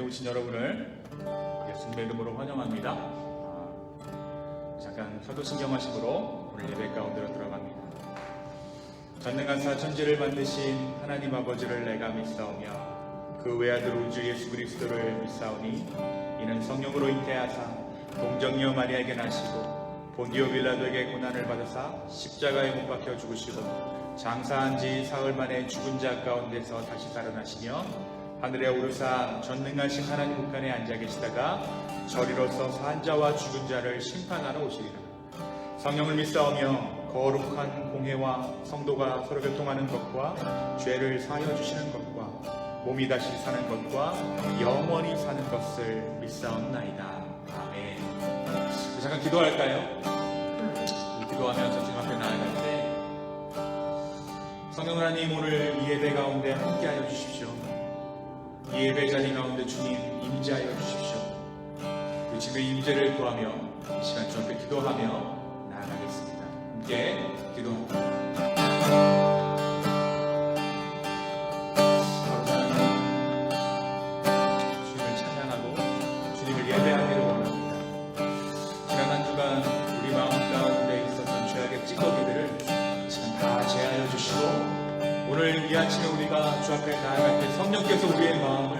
오신 여러분을 예수님의 이름으로 환영합니다. 잠깐 사도신경하심으로 오늘 예배 가운데로 들어갑니다. 전능한 사천지를 만드신 하나님 아버지를 내가 믿사오며 그 외아들 우주 예수 그리스도를 믿사오니 이는 성령으로 잉태하사 동정녀 마리아에게 나시고 본디오 빌라도에게 고난을 받으사 십자가에 못 박혀 죽으시고 장사한 지 사흘 만에 죽은 자 가운데서 다시 살아나시며 하늘에 오르사 전능하신 하나님 우편에 앉아 계시다가 저리로서 산 자와 죽은 자를 심판하러 오시리라. 성령을 믿사오며 거룩한 공회와 성도가 서로 교통하는 것과 죄를 사하여 주시는 것과 몸이 다시 사는 것과 영원히 사는 것을 믿사옵나이다. 아멘. 잠깐 기도할까요? 기도하면서 주님 앞에 나아갈 때 성령 하나님, 오늘 이 예배 가운데 함께하여 주십시오. 이 예배 자리 가운데 주님 임재하여 주십시오. 그 주님의 임재를 구하며 이 시간 주 앞에 기도하며 나아가겠습니다. 함께 기도합니다. 주님을 찬양하고 주님을 예배하기를 원합니다. 지난 한 주간 우리 마음 가운데 있었던 죄악의 찌꺼기들을 지금 다 제하여 주시고 오늘 이 아침에 우리가 주 앞에 나아갈 때 성령께서 우리의 마음을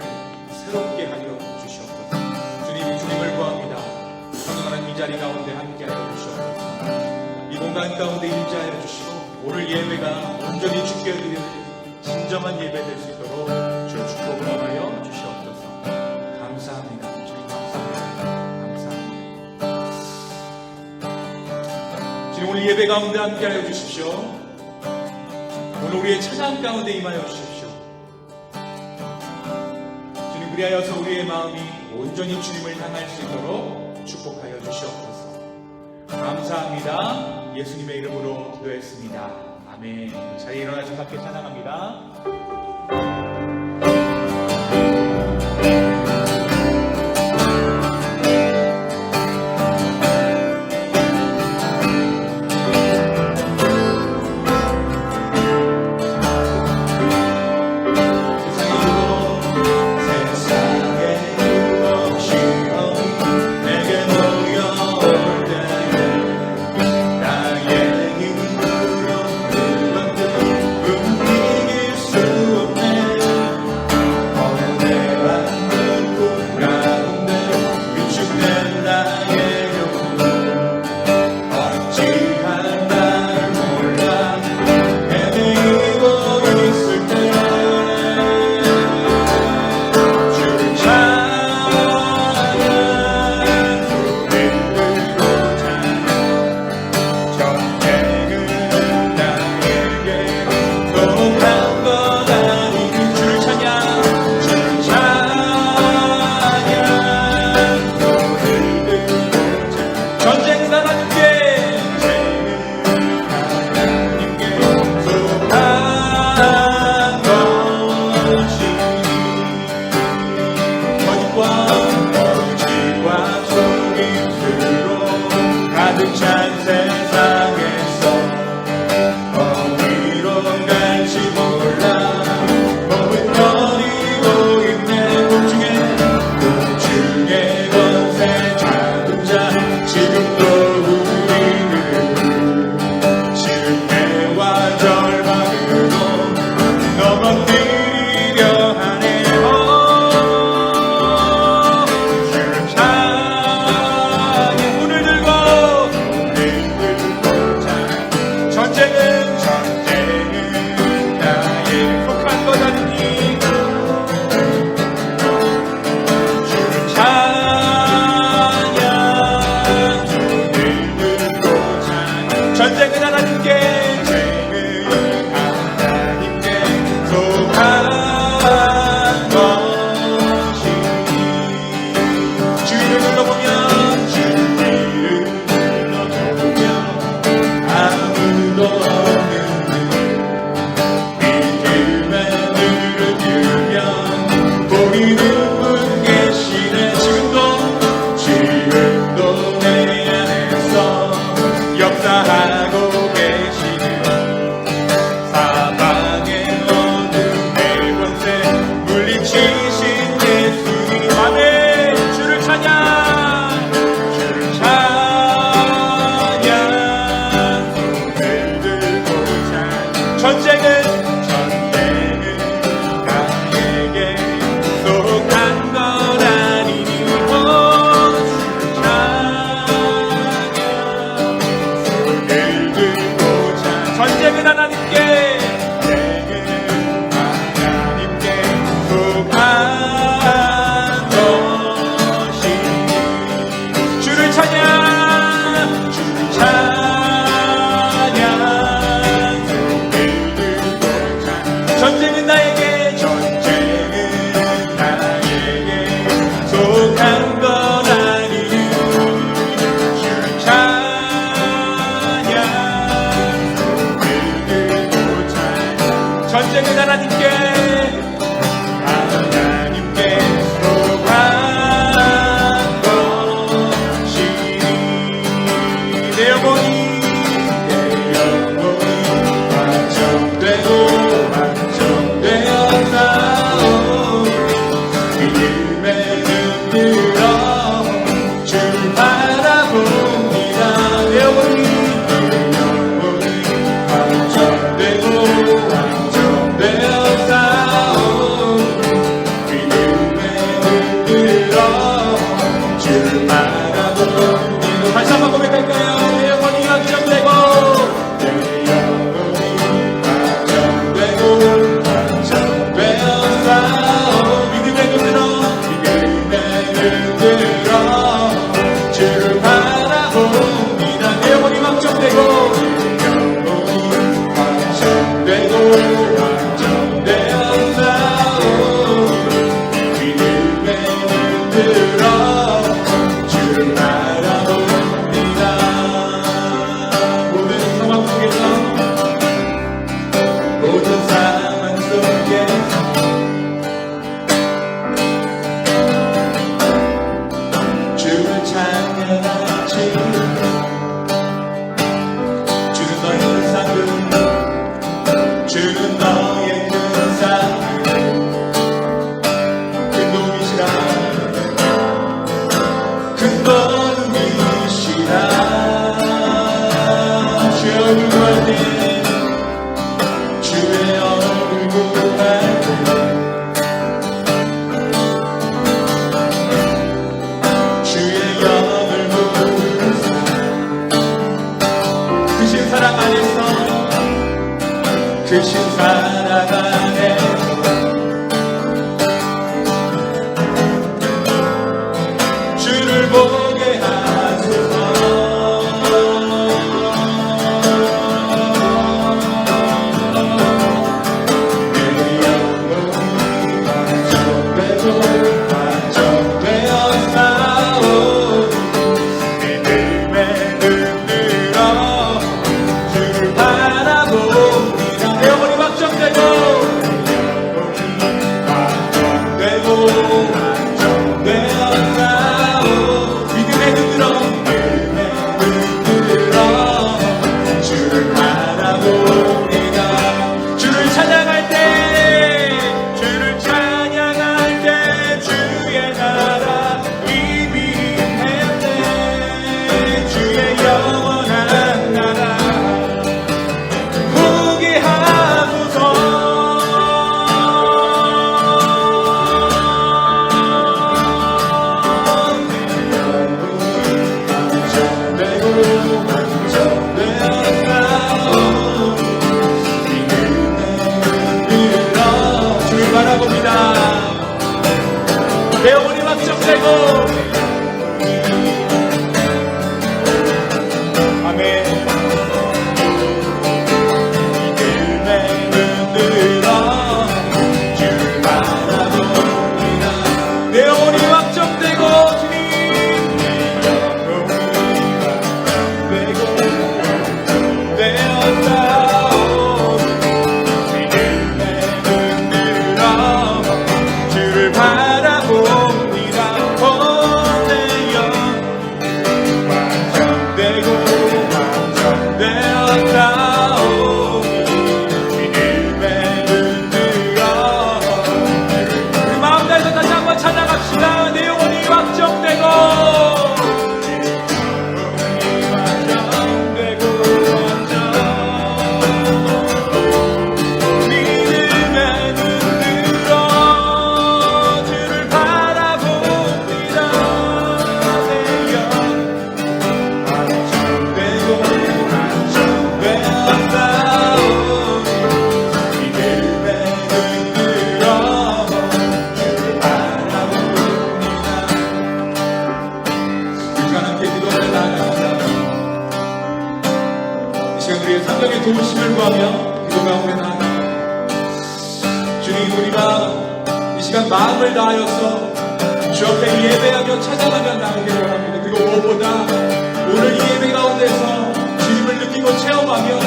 새롭게 하여 주시옵소서. 주님을 구합니다. 성령하는 이 자리 가운데 함께하여 주시옵소서. 이 공간 가운데 임재하여 주시고 오늘 예배가 온전히 주께 드리는 진정한 예배 될 수 있도록 주의 축복을 허하여 주시옵소서. 감사합니다. 주님 감사합니다. 감사합니다. 주님, 오늘 예배 가운데 함께하여 주십시오. 오늘 우리의 찬양 가운데 임하여 주십시오. 주님, 그리하여서 우리의 마음이 온전히 주님을 향할 수 있도록 축복하여 주시옵소서. 감사합니다. 예수님의 이름으로 기도했습니다. 아멘. 자리에 일어나셔서 함께 찬양합니다. 사방의 어둠의 권세 물리치신 예수님 전쟁은 하나님께 속한 것이니 내 영혼이 완성되었사오 믿음에 눈들어 주를 바라봅니다 내 영혼이 완성되고 완성되었사오 믿음에 눈들어 주를 바라봅니다 다시 한번 고백할까요? 내 영혼이 완성되고 크신 사랑 안에서 주를 보게 하소서 내 영혼이 완성되고 완성되었사오 믿음에 눈들어 주를 바라봅니다 내 영혼이 확정되고 완성되었사오 믿음에 눈들어 주를 바라봅니다 주를 찬양할 때 주의 나라 위임했네 주의 영원한 나라 포기하소서 주를 바라봅니다 내 영혼이 확정되고 아멘 믿음에 눈들어 주를 바라봅니다 내 영혼이 확정되고 주님 내 영혼이 확정되고 되었사오 믿음에 눈들어 주를 바라봅니다 내 영혼이 완성되고 완성되었사오 믿음에 눈들어 우리 마음 다해서 다시 한번 찬양합시다 내 영혼이 확정되고 우리의 성령의 도우심을 구하며 기도 가운데 나아가 주님 우리가 이 시간 마음을 다하여서 주 앞에 예배하며 찬양하며 나가기를 원합니다. 그리고 무엇보다 오늘 이 예배 가운데서 주님을 느끼고 체험하며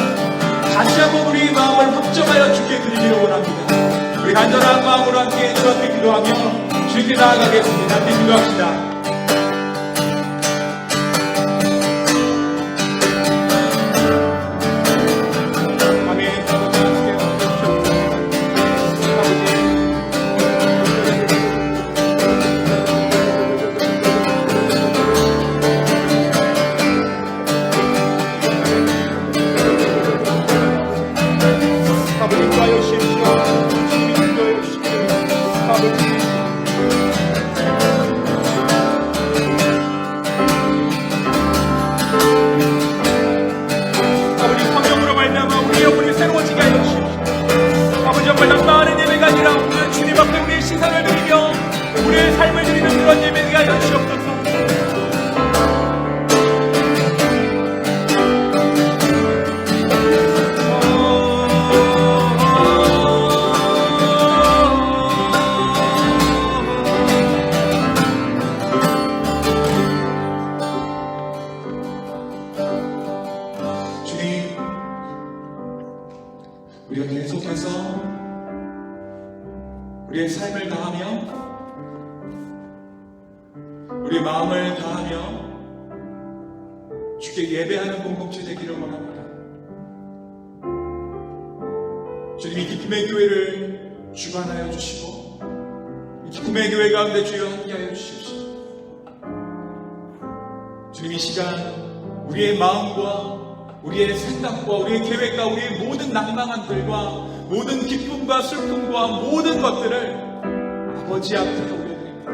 다시 한번 우리 마음을 확정하여 주께 드리기를 원합니다. 우리 간절한 마음으로 함께 주 앞에 기도하며 주께 나아가겠습니다. 함께 기도합시다. 우리가 계속해서 우리의 삶을 다하며 우리의 마음을 다하며 주께 예배하는 공동체 되기를 원합니다. 주님, 이 기쁨의 교회를 주관하여 주시고 이 기쁨의 교회 가운데 주여 함께하여 주십시오. 주님, 이 시간 우리의 마음과 우리의 생각과 우리의 계획과 우리의 모든 낭망함들과 모든 기쁨과 슬픔과 모든 것들을 아버지 앞에 올려드립니다.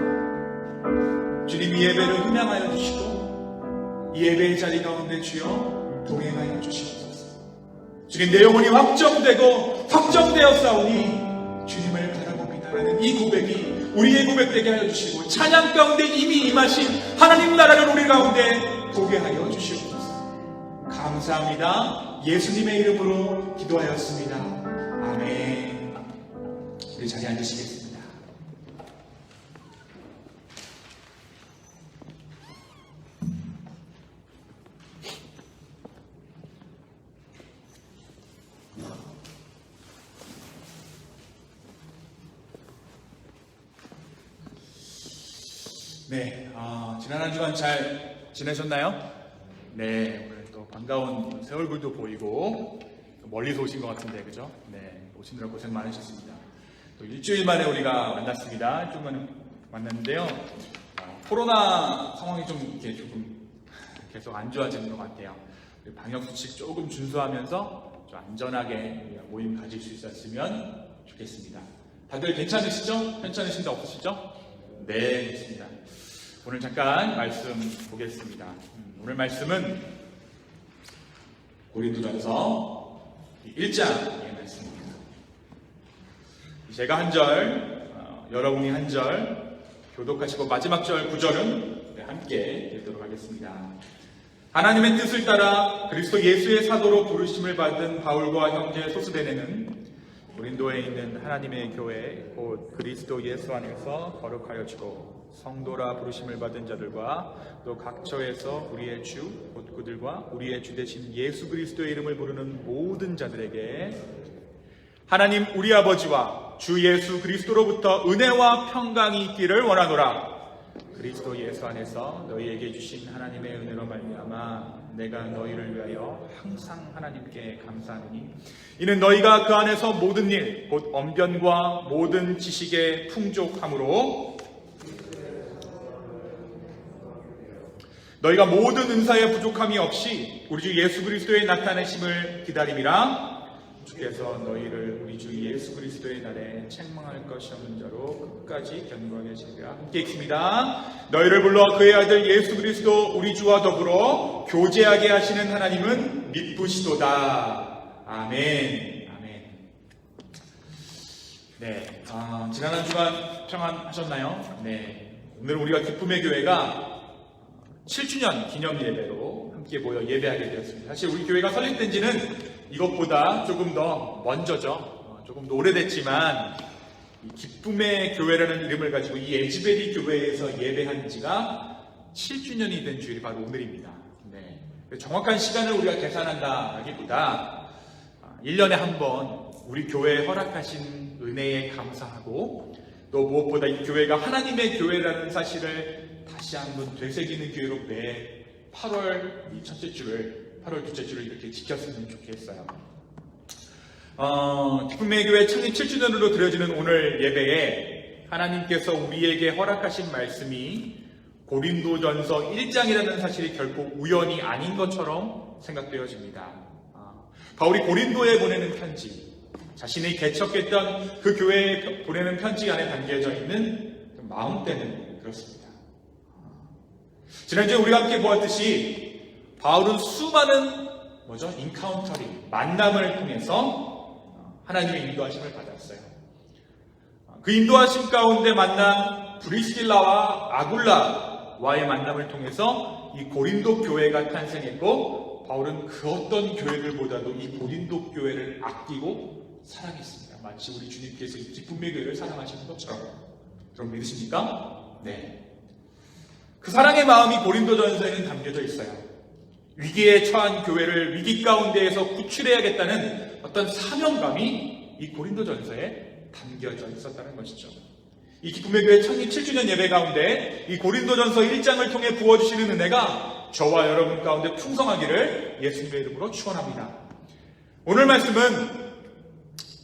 주님, 이 예배를 흠양하여 주시고 이 예배의 자리 가운데 주여 동행하여 주시옵소서. 주님, 내 영혼이 확정되었사오니 주님을 바라봅니다라는 이 고백이 우리의 고백되게 하여 주시고 찬양 가운데 이미 임하신 하나님 나라를 우리 가운데 보게 하여 주시옵소서. 감사합니다. 예수님의 이름으로 기도하였습니다. 아멘. 우리 자리에 앉으시겠습니다. 네, 지난 한 주간 잘 지내셨나요? 네, 오늘 또 반가운 새 얼굴도 보이고 멀리서 오신 것 같은데, 그죠? 네, 오시느라 고생 많으셨습니다. 또 일주일 만에 우리가 만났습니다. 일주일 만에 만났는데요. 코로나 상황이 좀 이렇게 조금 계속 안 좋아지는 것 같아요. 방역 수칙 조금 준수하면서 좀 안전하게 우리가 모임 가질 수 있었으면 좋겠습니다. 다들 괜찮으시죠? 괜찮으신 데 없으시죠? 네, 좋습니다. 오늘 잠깐 말씀 보겠습니다. 오늘 말씀은 고린도전서 1장의 말씀입니다. 제가 한 절, 여러분이 한 절 교독하시고 마지막 절 9절은 함께 읽도록 하겠습니다. 하나님의 뜻을 따라 그리스도 예수의 사도로 부르심을 받은 바울과 형제 소스데네는 고린도에 있는 하나님의 교회 곧 그리스도 예수 안에서 거룩하여 주고 성도라 부르심을 받은 자들과 또 각처에서 우리의 주 곧 그들과 우리의 주 되신 예수 그리스도의 이름을 부르는 모든 자들에게 하나님 우리 아버지와 주 예수 그리스도로부터 은혜와 평강이 있기를 원하노라. 그리스도 예수 안에서 너희에게 주신 하나님의 은혜로 말미암아 내가 너희를 위하여 항상 하나님께 감사하노니 이는 너희가 그 안에서 모든 일 곧 언변과 모든 지식에 풍족함으로 너희가 모든 은사에 부족함이 없이 우리 주 예수 그리스도의 나타내심을 기다림이라. 주께서 너희를 우리 주 예수 그리스도의 날에 책망할 것이 없는 자로 끝까지 견고하게 하시리라. 함께 읽습니다. 너희를 불러 그의 아들 예수 그리스도 우리 주와 더불어 교제하게 하시는 하나님은 미쁘시도다. 아멘. 아멘. 네, 지난 한 주간 평안하셨나요? 네, 오늘 우리가 기쁨의 교회가 7주년 기념 예배로 함께 모여 예배하게 되었습니다. 사실 우리 교회가 설립된 지는 이것보다 조금 더 먼저죠. 조금 더 오래됐지만 이 기쁨의 교회라는 이름을 가지고 이 에즈베리 교회에서 예배한 지가 7주년이 된 주일이 바로 오늘입니다. 네. 정확한 시간을 우리가 계산한다기보다 1년에 한 번 우리 교회에 허락하신 은혜에 감사하고 또 무엇보다 이 교회가 하나님의 교회라는 사실을 다시 한번 되새기는 교회로 매 8월 이 첫째 주를 8월 둘째 주를 이렇게 지켰으면 좋겠어요. 기쁨의 교회 창립 7주년으로 드려지는 오늘 예배에 하나님께서 우리에게 허락하신 말씀이 고린도전서 1장이라는 사실이 결코 우연이 아닌 것처럼 생각되어집니다. 바울이 고린도에 보내는 편지, 자신이 개척했던 그 교회에 보내는 편지 안에 담겨져 있는 마음대는 그렇습니다. 지난주에 우리가 함께 보았듯이 바울은 수많은 인카운터링, 만남을 통해서 하나님의 인도하심을 받았어요. 그 인도하심 가운데 만난 브리스길라와 아굴라와의 만남을 통해서 이 고린도 교회가 탄생했고, 바울은 그 어떤 교회들보다도 이 고린도 교회를 아끼고 사랑했습니다. 마치 우리 주님께서 이 기쁨의 교회를 사랑하시는 것처럼. 여러분 믿으십니까? 네. 그 사랑의 마음이 고린도전서에는 담겨져 있어요. 위기에 처한 교회를 위기 가운데에서 구출해야겠다는 어떤 사명감이 이 고린도전서에 담겨져 있었다는 것이죠. 이 기쁨의 교회 창립 7주년 예배 가운데 이 고린도전서 1장을 통해 부어주시는 은혜가 저와 여러분 가운데 풍성하기를 예수님의 이름으로 축원합니다. 오늘 말씀은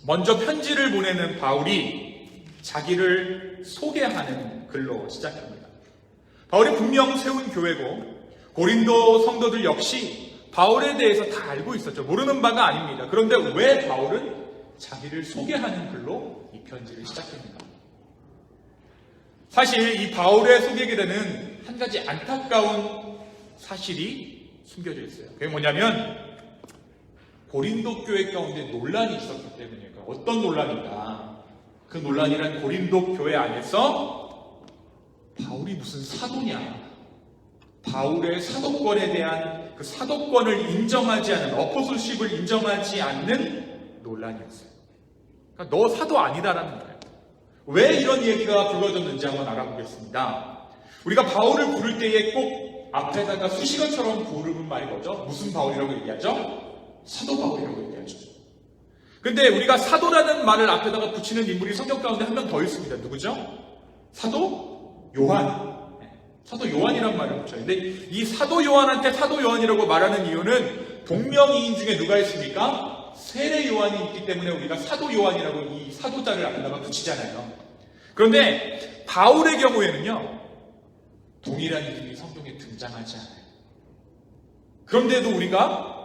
먼저 편지를 보내는 바울이 자기를 소개하는 글로 시작합니다. 바울이 분명 세운 교회고 고린도 성도들 역시 바울에 대해서 다 알고 있었죠. 모르는 바가 아닙니다. 그런데 왜 바울은 자기를 소개하는 글로 이 편지를 시작합니다. 사실 이 바울의 소개글에는 한 가지 안타까운 사실이 숨겨져 있어요. 그게 뭐냐면 고린도 교회 가운데 논란이 있었기 때문이에요. 어떤 논란인가? 그 논란이란 고린도 교회 안에서 바울이 무슨 사도냐? 바울의 사도권에 대한 그 사도권을 인정하지 않는, 어포슬십을 인정하지 않는 논란이었어요. 그러니까 너 사도 아니다라는 거예요. 왜 이런 얘기가 불거졌는지 한번 알아보겠습니다. 우리가 바울을 부를 때에 꼭 앞에다가 수식어처럼 부르는 말이 뭐죠? 무슨 바울이라고 얘기하죠? 사도 바울이라고 얘기하죠. 근데 우리가 사도라는 말을 앞에다가 붙이는 인물이 성경 가운데 한 명 더 있습니다. 누구죠? 사도 요한. 사도 요한이란 말을 붙여요. 근데 이 사도 요한한테 사도 요한이라고 말하는 이유는 동명이인 중에 누가 있습니까? 세례 요한이 있기 때문에 우리가 사도 요한이라고 이 사도자를 앞에다가 붙이잖아요. 그런데 바울의 경우에는요, 동일한 이름이 성경에 등장하지 않아요. 그런데도 우리가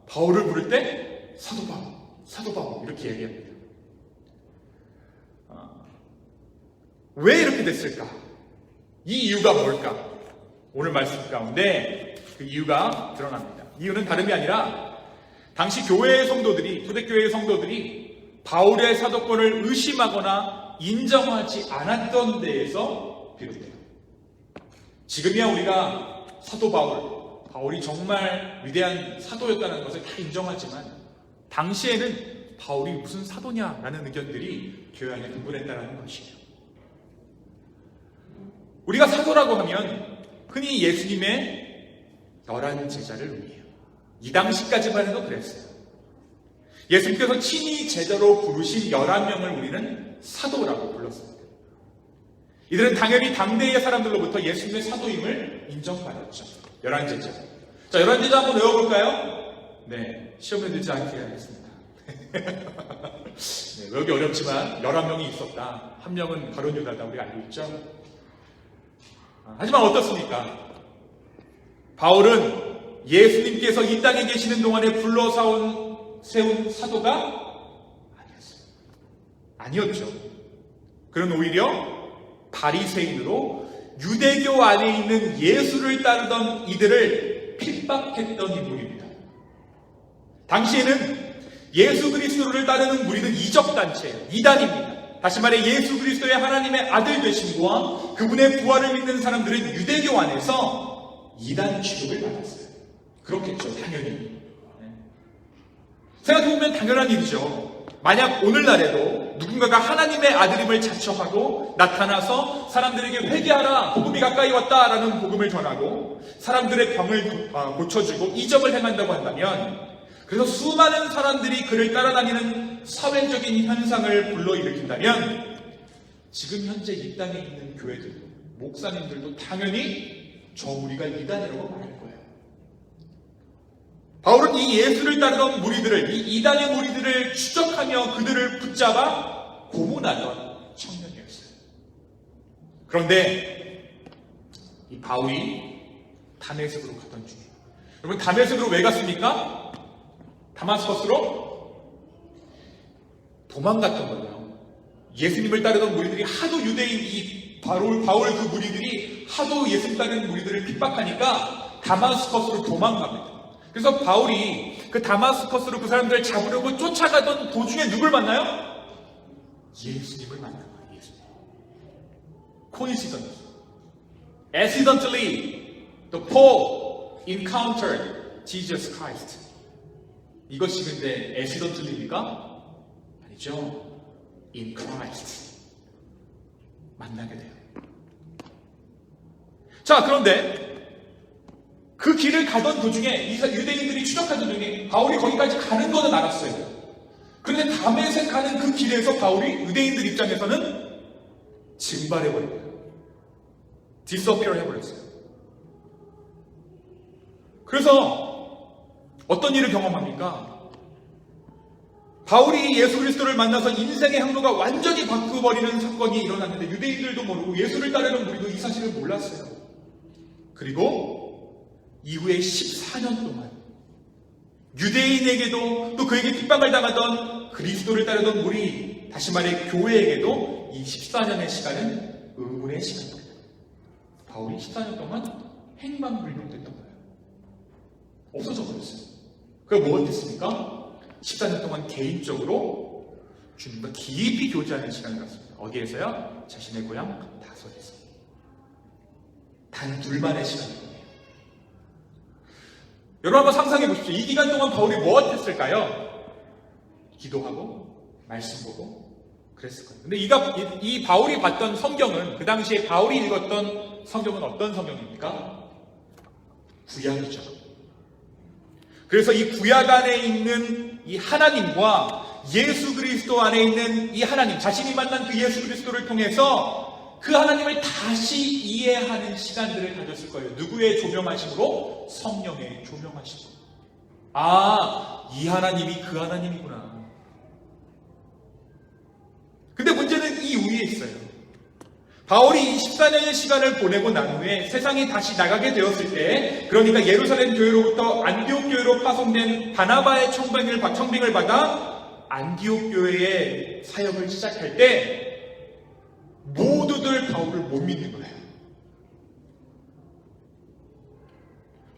바울을 부를 때 사도 바울, 사도 바울 이렇게 얘기합니다. 왜 이렇게 됐을까? 이 이유가 뭘까? 오늘 말씀 가운데 그 이유가 드러납니다. 이유는 다름이 아니라 당시 교회의 성도들이, 초대교회의 성도들이 바울의 사도권을 의심하거나 인정하지 않았던 데에서 비롯돼요. 지금이야 우리가 사도 바울이 정말 위대한 사도였다는 것을 다 인정하지만 당시에는 바울이 무슨 사도냐라는 의견들이 교회 안에 분분했다는 것이에요. 우리가 사도라고 하면 흔히 예수님의 11 제자를 의미해요. 이 당시까지만 해도 그랬어요. 예수님께서 친히 제자로 부르신 11명을 우리는 사도라고 불렀습니다. 이들은 당연히 당대의 사람들로부터 예수님의 사도임을 인정받았죠. 11 제자. 자, 11 제자 한번 외워볼까요? 네, 시험에 들지 않게 해야겠습니다. 네, 외우기 어렵지만 11명이 있었다. 한 명은 가룟 유다다. 우리가 알고 있죠? 하지만 어떻습니까? 바울은 예수님께서 이 땅에 계시는 동안에 세운 사도가 아니었죠. 그는 오히려 바리새인으로 유대교 안에 있는 예수를 따르던 이들을 핍박했던 인물입니다. 당시에는 예수 그리스도를 따르는 무리는 이적단체예요. 이단입니다. 다시 말해 예수 그리스도의 하나님의 아들 되심과 그분의 부활을 믿는 사람들은 유대교 안에서 이단 취급을 받았어요. 그렇겠죠, 당연히. 생각해보면 당연한 일이죠. 만약 오늘날에도 누군가가 하나님의 아들임을 자처하고 나타나서 사람들에게 회개하라, 복음이 가까이 왔다라는 복음을 전하고 사람들의 병을 고쳐주고 이적을 행한다고 한다면 그래서 수많은 사람들이 그를 따라다니는 사회적인 현상을 불러일으킨다면 지금 현재 이 땅에 있는 교회들도 목사님들도 당연히 저 우리가 이단이라고 말할 거예요. 바울은 이 예수를 따르던 무리들을, 이 이단의 무리들을 추적하며 그들을 붙잡아 고문하던 청년이었어요. 그런데 이 바울이 다메섹으로 가던 중에, 여러분 다메섹으로 왜 갔습니까? 다마스커스로 도망갔던 거예요. 예수님을 따르던 무리들이 하도 유대인 이 바울 그 무리들이 하도 예수님 따르는 무리들을 핍박하니까 다마스커스로 도망갑니다. 그래서 바울이 그 다마스커스로 그 사람들을 잡으려고 쫓아가던 도중에 누굴 만나요? 예수님을 만나요. 예수님. Coincidence. Accidentally, the Paul encountered Jesus Christ. 이것이 근데 accidentally입니까? 아니죠. In Christ. 만나게 돼요. 자, 그런데 그 길을 가던 도중에 유대인들이 추적하던 도중에 바울이 거기까지 가는 거는 알았어요. 그런데 다메섹 가는 그 길에서 바울이 유대인들 입장에서는 증발해버려요. disappear 해버렸어요. 그래서 어떤 일을 경험합니까? 바울이 예수 그리스도를 만나서 인생의 항로가 완전히 바뀌어버리는 사건이 일어났는데 유대인들도 모르고 예수를 따르는 우리도 이 사실을 몰랐어요. 그리고 이후에 14년 동안 유대인에게도 또 그에게 핍박을 당하던 그리스도를 따르던 우리, 다시 말해 교회에게도 이 14년의 시간은 의문의 시간입니다. 바울이 14년 동안 행방불명됐던 거예요. 없어져 버렸어요. 그게 뭐가 됐습니까? 14년 동안 개인적으로 주님과 깊이 교제하는 시간을 갖습니다. 어디에서요? 자신의 고향 다소에서. 단 둘만의 시간입니다. 여러분 한번 상상해 보십시오. 이 기간 동안 바울이 무엇 했을까요? 기도하고 말씀 보고 그랬을 거예요. 근데 이 바울이 봤던 성경은, 그 당시에 바울이 읽었던 성경은 어떤 성경입니까? 구약이죠. 그래서 이 구약 안에 있는 이 하나님과 예수 그리스도 안에 있는 이 하나님, 자신이 만난 그 예수 그리스도를 통해서 그 하나님을 다시 이해하는 시간들을 가졌을 거예요. 누구의 조명하심으로? 성령의 조명하심으로. 아, 이 하나님이 그 하나님이구나. 근데 문제는 이 위에 있어요. 바울이 14년의 시간을 보내고 난 후에 세상에 다시 나가게 되었을 때, 그러니까 예루살렘 교회로부터 안디옥 교회로 파송된 바나바의 청빙을 받아 안디옥 교회의 사역을 시작할 때 모두들 바울을 못 믿는 거예요.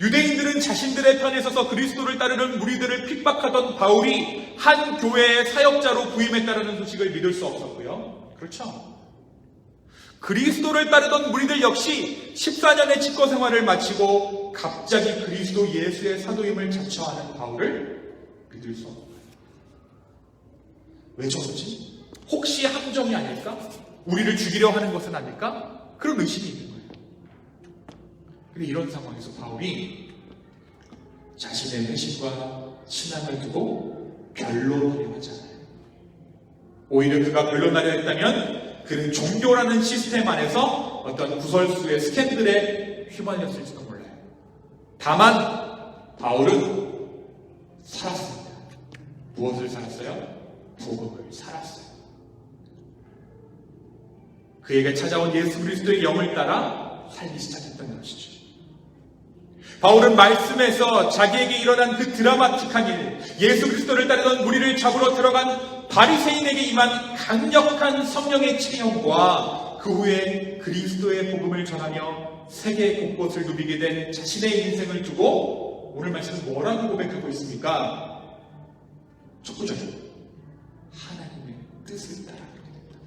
유대인들은 자신들의 편에 서서 그리스도를 따르는 무리들을 핍박하던 바울이 한 교회의 사역자로 부임했다는 소식을 믿을 수 없었고요. 그렇죠. 그리스도를 따르던 무리들 역시 14년의 직거 생활을 마치고 갑자기 그리스도 예수의 사도임을 자처하는 바울을 믿을 수 없는 거예요. 왜 저러지? 혹시 함정이 아닐까? 우리를 죽이려 하는 것은 아닐까? 그런 의심이 있는 거예요. 근데 이런 상황에서 바울이 자신의 회심과 신앙을 두고 변론하려 하잖아요. 오히려 그가 변론하려 했다면 그는 종교라는 시스템 안에서 어떤 구설수의 스캔들에 휘말렸을지도 몰라요. 다만 바울은 살았습니다. 무엇을 살았어요? 복음을 살았어요. 그에게 찾아온 예수 그리스도의 영을 따라 살기 시작했던 것이죠. 바울은 말씀에서 자기에게 일어난 그 드라마틱한 일, 예수 그리스도를 따르던 무리를 잡으러 들어간 바리새인에게 임한 강력한 성령의 체험과 그 후에 그리스도의 복음을 전하며 세계 곳곳을 누비게 된 자신의 인생을 두고 오늘 말씀은 뭐라고 고백하고 있습니까? 첫 구절, 하나님의 뜻을 따라 그렇게 된다.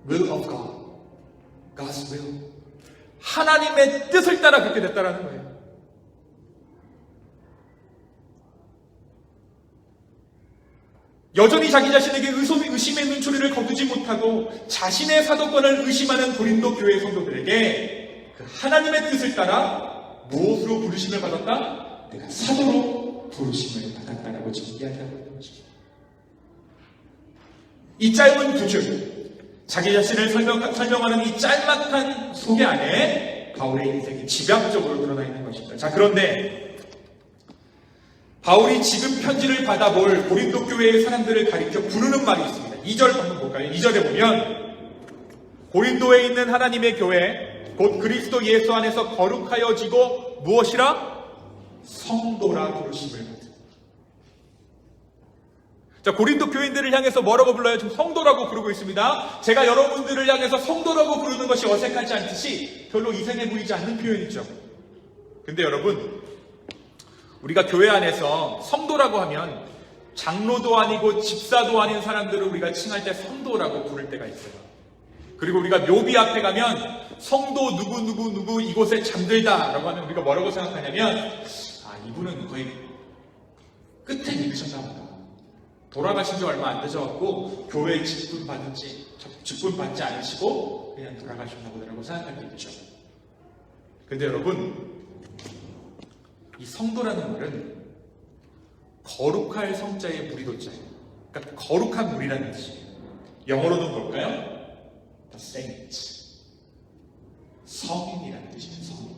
Will of God, God's will. 하나님의 뜻을 따라 그렇게 됐다라는 거예요. 여전히 자기 자신에게 의심의 눈초리를 거두지 못하고 자신의 사도권을 의심하는 고린도 교회 성도들에게 그 하나님의 뜻을 따라 무엇으로 부르심을 받았다? 내가 사도로 부르심을 받았다라고 지금 이야기하고 있는 것입니다. 이 짧은 두 줄, 자기 자신을 설명하는 이 짤막한 소개 안에 바울의 인생이 집약적으로 드러나 있는 것입니다. 자, 그런데 바울이 지금 편지를 받아볼 고린도 교회의 사람들을 가리켜 부르는 말이 있습니다. 2절 한번 볼까요? 2절에 보면 고린도에 있는 하나님의 교회 곧 그리스도 예수 안에서 거룩하여지고 무엇이라? 성도라 부르심을 받은. 자, 고린도 교인들을 향해서 뭐라고 불러요? 지금 성도라고 부르고 있습니다. 제가 여러분들을 향해서 성도라고 부르는 것이 어색하지 않듯이 별로 이상해 보이지 않는 표현이죠. 근데 여러분, 우리가 교회 안에서 성도라고 하면 장로도 아니고 집사도 아닌 사람들을 우리가 칭할 때 성도라고 부를 때가 있어요. 그리고 우리가 묘비 앞에 가면 성도 누구 이곳에 잠들다 라고 하면 우리가 뭐라고 생각하냐면 이분은 거의 끝에 믿으셨나 보다. 돌아가신 지 얼마 안 되셔갖고 교회에 직분 받지 않으시고 그냥 돌아가셨나 보다라고 생각할 때 있죠. 근데 여러분, 이 성도라는 말은 거룩할 성자의 무리도자예요. 그러니까 거룩한 무리라는 뜻이에요. 영어로는 뭘까요? The saint. 성인이라는 뜻이에요. 성인.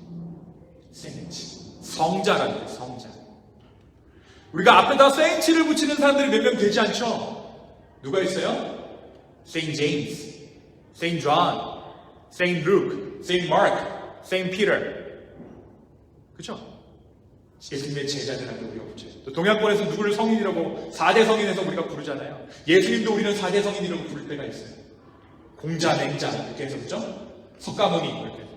saint. 성자라는 뜻, 성자. 우리가 앞에다 saint를 붙이는 사람들이 몇 명 되지 않죠? 누가 있어요? Saint James, Saint John, Saint Luke, Saint Mark, Saint Peter. 그죠? 예수님의 제자들한테 우리가 붙여요. 또 동양권에서 누구를 성인이라고 4대 성인에서 우리가 부르잖아요. 예수님도 우리는 4대 성인이라고 부를 때가 있어요. 공자, 맹자 이렇게 해서, 그죠? 석가모니 이렇게 해서.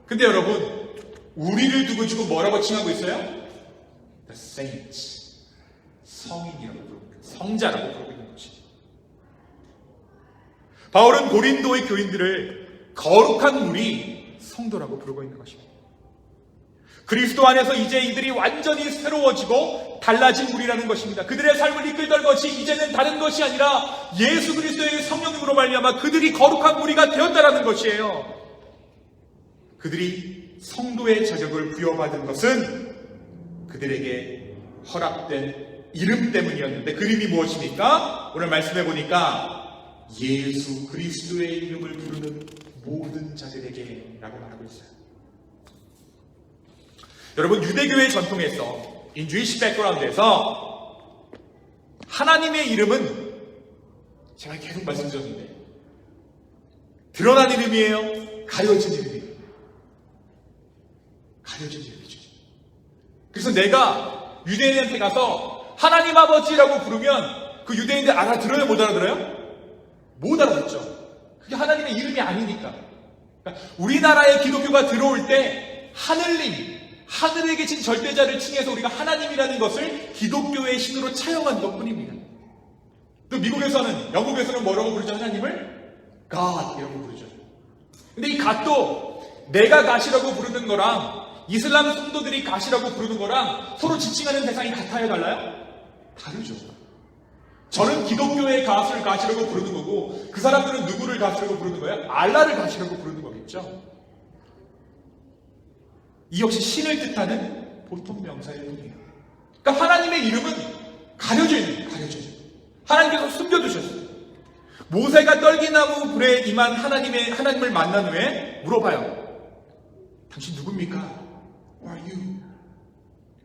근데 여러분, 우리를 두고 지금 뭐라고 칭하고 있어요? The saint. 성인이라고 부르고 있어요. 성자라고 부르고 있는 것이. 바울은 고린도의 교인들을 거룩한 무리, 성도라고 부르고 있는 것입니다. 그리스도 안에서 이제 이들이 완전히 새로워지고 달라진 무리라는 것입니다. 그들의 삶을 이끌던 것이 이제는 다른 것이 아니라 예수 그리스도의 성령님으로 말미암아 그들이 거룩한 무리가 되었다라는 것이에요. 그들이 성도의 자격을 부여받은 것은 그들에게 허락된 이름 때문이었는데, 그 이름이 무엇입니까? 오늘 말씀해 보니까 예수 그리스도의 이름을 부르는 모든 자들에게 라고 말하고 있어요. 여러분, 유대교의 전통에서, in Jewish background에서 하나님의 이름은 제가 계속 말씀드렸는데 드러난 이름이에요? 가려진 이름이에요? 가려진 이름이죠. 그래서 내가 유대인한테 가서 하나님 아버지라고 부르면 그 유대인들 알아들어요? 못 알아들어요? 못 알아듣죠. 그게 하나님의 이름이 아니니까. 그러니까 우리나라에 기독교가 들어올 때 하늘에 계신 절대자를 칭해서 우리가 하나님이라는 것을 기독교의 신으로 차용한 것뿐입니다. 또 미국에서는, 영국에서는 뭐라고 부르죠? 하나님을? God 이라고 부르죠. 근데 이 God도 내가 God이라고 부르는 거랑 이슬람 성도들이 God이라고 부르는 거랑 서로 지칭하는 대상이 같아요? 달라요? 다르죠. 저는 기독교의 God을 God이라고 부르는 거고 그 사람들은 누구를 God이라고 부르는 거예요? 알라를 God이라고 부르는 거겠죠. 이 역시 신을 뜻하는 보통 명사일 뿐이에요. 그러니까 하나님의 이름은 가려져 있는 거예요. 하나님께서 숨겨두셨어요. 모세가 떨기나무 불에 임한 하나님을 만난 후에 물어봐요. 당신 누굽니까? Who are you?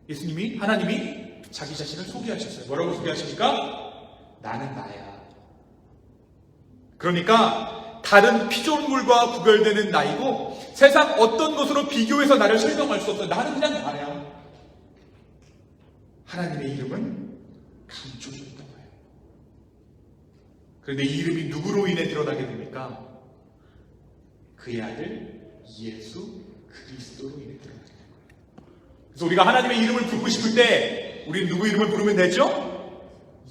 예수님이, 하나님이 자기 자신을 소개하셨어요. 뭐라고 소개하십니까? 나는 나야. 그러니까 다른 피조물과 구별되는 나이고 세상 어떤 것으로 비교해서 나를 설명할 수 없어요. 나는 그냥 나야. 하나님의 이름은 감춰졌던 거예요. 그런데 이 이름이 누구로 인해 드러나게 됩니까? 그의 아들 예수 그리스도로 인해 드러나게 됩니다. 그래서 우리가 하나님의 이름을 부르고 싶을 때 우리는 누구 이름을 부르면 되죠?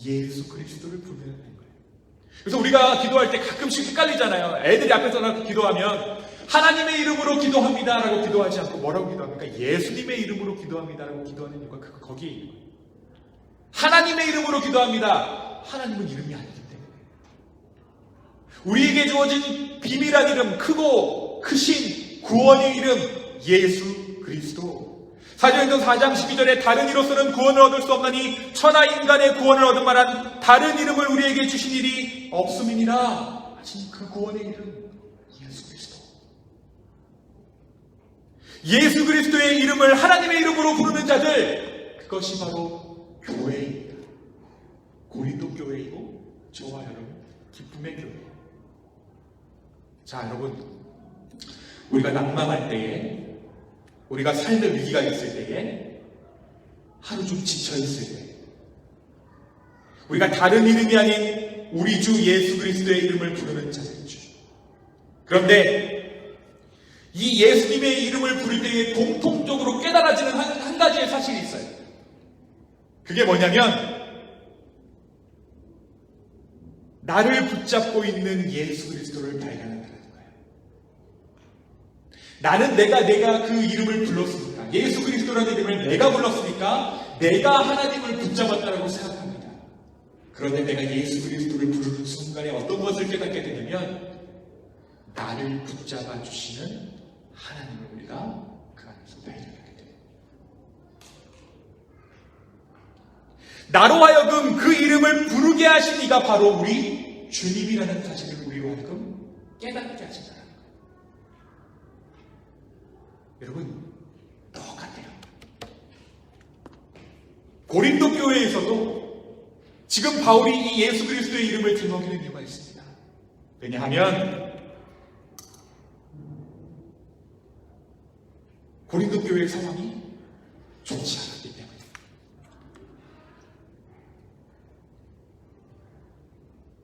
예수 그리스도를 부르면 되는 거예요. 그래서 우리가 기도할 때 가끔씩 헷갈리잖아요. 애들이 앞에서 나서 기도하면 하나님의 이름으로 기도합니다 라고 기도하지 않고 뭐라고 기도합니까? 예수님의 이름으로 기도합니다 라고 기도하는 이유가 거기에 있는 거예요. 하나님의 이름으로 기도합니다. 하나님은 이름이 아니기 때문에. 우리에게 주어진 비밀한 이름, 크고 크신 구원의 이름 예수 그리스도. 사도행전 4장 12절에 다른 이로서는 구원을 얻을 수 없나니 천하 인간의 구원을 얻은 말한 다른 이름을 우리에게 주신 일이 없음이니라 하신 그 구원의 이름 예수 그리스도. 예수 그리스도의 이름을 하나님의 이름으로 부르는 자들, 그것이 바로 교회입니다. 고린도 교회이고 저와 여러분 기쁨의 교회. 자, 여러분, 우리가 낙망할 때에, 우리가 삶의 위기가 있을 때에, 하루 좀 지쳐있을 때, 우리가 다른 이름이 아닌 우리 주 예수 그리스도의 이름을 부르는 자들이죠. 그런데 이 예수님의 이름을 부를 때에 공통적으로 깨달아지는 한 가지의 사실이 있어요. 그게 뭐냐면 나를 붙잡고 있는 예수 그리스도를 발견한다는 거예요. 나는 내가 그 이름을 불렀으니까, 예수 그리스도라는 이름을 내가 불렀으니까 내가 하나님을 붙잡았다고 생각합니다. 그런데 내가 예수 그리스도를 부르는 순간에 어떤 것을 깨닫게 되냐면 나를 붙잡아 주시는 하나님을 우리가 그 안에서 발견하게 돼요. 나로 하여금 그 이름을 부르게 하신 이가 바로 우리 주님이라는 사실을 우리로 하여금 깨닫게 하신다는 거예요. 여러분, 똑같아요. 고린도 교회에서도 지금 바울이 이 예수 그리스도의 이름을 들먹이는 이유가 있습니다. 왜냐하면 고린도 교회의 상황이 좋지 않았기 때문에.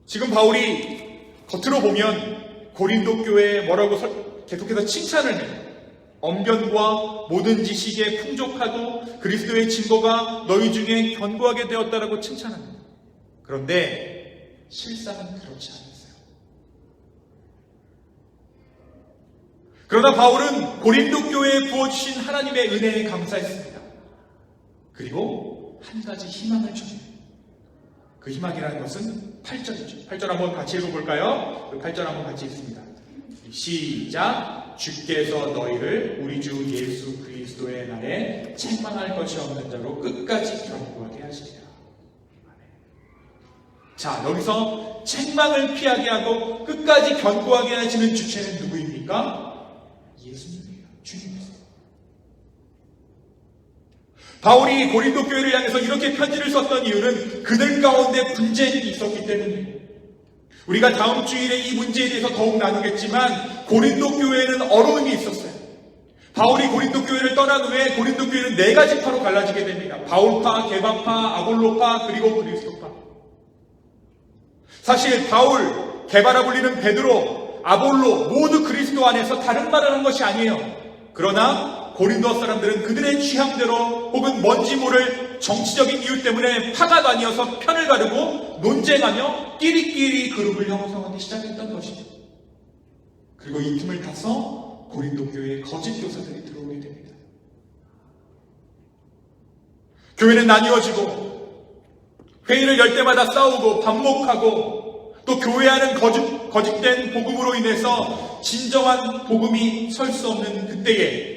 지금 바울이 겉으로 보면 고린도 교회에 뭐라고 계속해서 칭찬을 해요. 언변과 모든 지식에 풍족하고 그리스도의 증거가 너희 중에 견고하게 되었다라고 칭찬합니다. 그런데 실상은 그렇지 않았어요. 그러나 바울은 고린도 교회에 부어주신 하나님의 은혜에 감사했습니다. 그리고 한 가지 희망을 주네요. 그 희망이라는 것은 8절이죠. 8절 한번 같이 읽어볼까요? 8절 한번 같이 읽습니다. 시작. 주께서 너희를 우리 주 예수 그리스도의 날에 책망할 것이 없는 자로 끝까지 견고하게 하시리라. 자, 여기서 책망을 피하게 하고 끝까지 견고하게 하시는 주체는 누구입니까? 예수님이에요. 주님이세요. 바울이 고린도 교회를 향해서 이렇게 편지를 썼던 이유는 그들 가운데 분쟁이 있었기 때문이에요. 우리가 다음 주일에 이 문제에 대해서 더욱 나누겠지만 고린도 교회에는 어려움이 있었어요. 바울이 고린도 교회를 떠난 후에 고린도 교회는 4가지 파로 갈라지게 됩니다. 바울파, 게바파, 아볼로파, 그리고 그리스도파. 사실 바울, 게바라 불리는 베드로, 아볼로 모두 그리스도 안에서 다른 말을 한 것이 아니에요. 그러나 고린도 사람들은 그들의 취향대로 혹은 뭔지 모를 정치적인 이유 때문에 파가 나뉘어서 편을 가르고 논쟁하며 끼리끼리 그룹을 형성하기 시작했던 것이죠. 그리고 이 틈을 타서 고린도 교회에 거짓 교사들이 들어오게 됩니다. 교회는 나뉘어지고 회의를 열 때마다 싸우고 반목하고 또 교회 안은 거짓된 복음으로 인해서 진정한 복음이 설 수 없는 그때에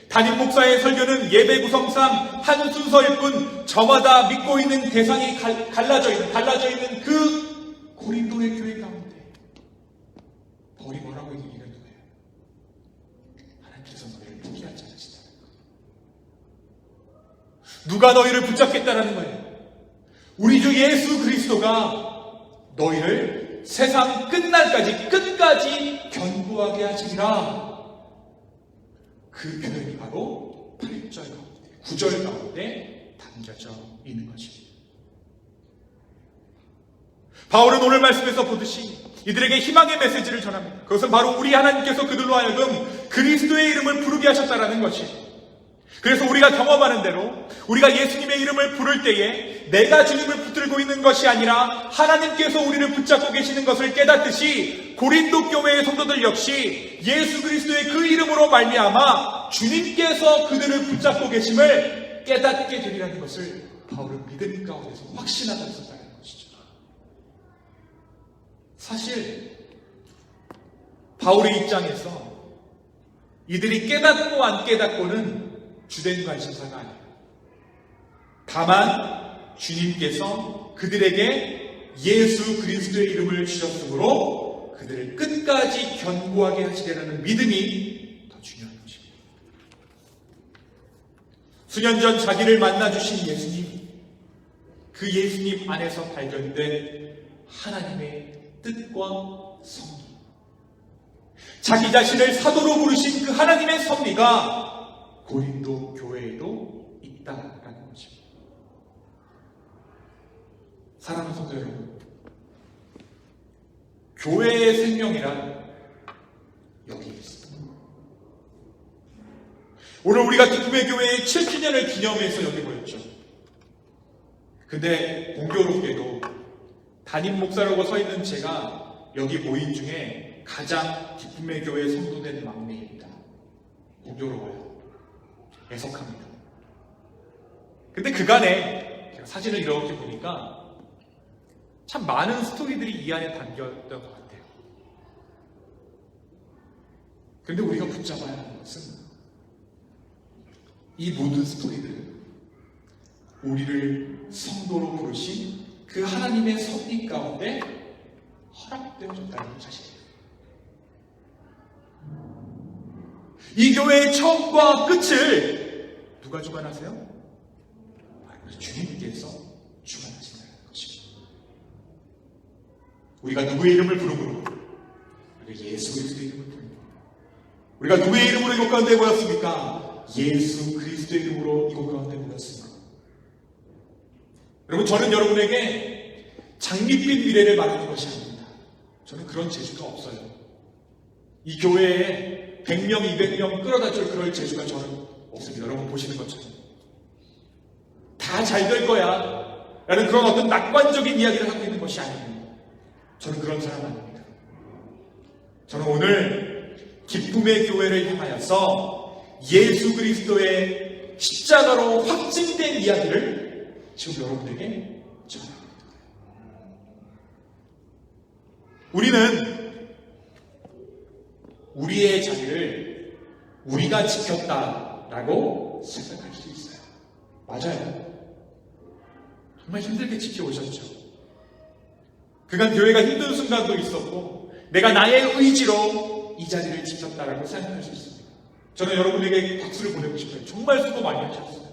담임 목사의 설교는 예배 구성상 한 순서일 뿐 저마다 믿고 있는 대상이 달라져 있는 그 고린도의 교회 가운데 바울이 뭐라고 얘기하는 거예요? 하나님께서 너희를 포기하지 않으시다는 거예요. 누가 너희를 붙잡겠다라는 거예요? 우리 주 예수 그리스도가 너희를 세상 끝날까지 끝까지 견고하게 하시리라. 그 표현이 바로 8절 가운데, 9절 가운데 담겨져 있는 것입니다. 바울은 오늘 말씀에서 보듯이 이들에게 희망의 메시지를 전합니다. 그것은 바로 우리 하나님께서 그들로 하여금 그리스도의 이름을 부르게 하셨다라는 것이에요. 그래서 우리가 경험하는 대로 우리가 예수님의 이름을 부를 때에 내가 주님을 붙들고 있는 것이 아니라 하나님께서 우리를 붙잡고 계시는 것을 깨닫듯이 고린도 교회의 성도들 역시 예수 그리스도의 그 이름으로 말미암아 주님께서 그들을 붙잡고 계심을 깨닫게 되리라는 것을 바울은 믿음 가운데서 확신하고 있었다는 것이죠. 사실 바울의 입장에서 이들이 깨닫고 안 깨닫고는 주된 관심사가 아니에요. 다만 주님께서 그들에게 예수 그리스도의 이름을 주셨으므로 그들을 끝까지 견고하게 하시려는 믿음이 더 중요한 것입니다. 수년 전 자기를 만나주신 예수님, 그 예수님 안에서 발견된 하나님의 뜻과 섭리, 자기 자신을 사도로 부르신 그 하나님의 섭리가 고린도 교회에도 있다라는 것입니다. 사랑하는 성도 여러분, 교회의 생명이란 여기 있습니다. 오늘 우리가 기쁨의 교회의 7주년을 기념해서 여기 모였죠. 근데 공교롭게도 담임 목사라고 서 있는 제가 여기 모인 중에 가장 기쁨의 교회 성도된 막내입니다. 공교로워요. 애석합니다. 근데 그간에 제가 사진을 이렇게 보니까 참 많은 스토리들이 이 안에 담겨있던 것 같아요. 그런데 우리가 붙잡아야 하는 것은 이 모든 스토리들은 우리를 성도로 부르신 그 하나님의 섭리 가운데 허락되어졌다는 사실이에요. 이 교회의 처음과 끝을 누가 주관하세요? 주님께서 주관하신다는 것입니다. 우리가 누구의 이름을 부르므로 우리가 예수 그리스도의 이름을 부르므로 우리가 누구의 이름으로 이곳 가운데 모였습니까? 예수 그리스도의 이름으로 이곳 가운데 모였습니다. 여러분, 저는 여러분에게 장밋빛 미래를 말하는 것이 아닙니다. 저는 그런 재주가 없어요. 이 교회에 100명, 200명 끌어다 줄 그럴 재주가 저는 없습니다. 여러분 보시는 것처럼. 다 잘 될 거야 라는 그런 어떤 낙관적인 이야기를 하고 있는 것이 아닙니다. 저는 그런 사람 아닙니다. 저는 오늘 기쁨의 교회를 향하여서 예수 그리스도의 십자가로 확증된 이야기를 지금 여러분에게 전합니다. 우리는 우리의 자리를 우리가 지켰다라고 생각할 수 있어요. 맞아요. 정말 힘들게 지켜오셨죠. 그간 교회가 힘든 순간도 있었고 내가 나의 의지로 이 자리를 지켰다라고 생각할 수 있습니다. 저는 여러분에게 박수를 보내고 싶어요. 정말 수고 많이 하셨어요.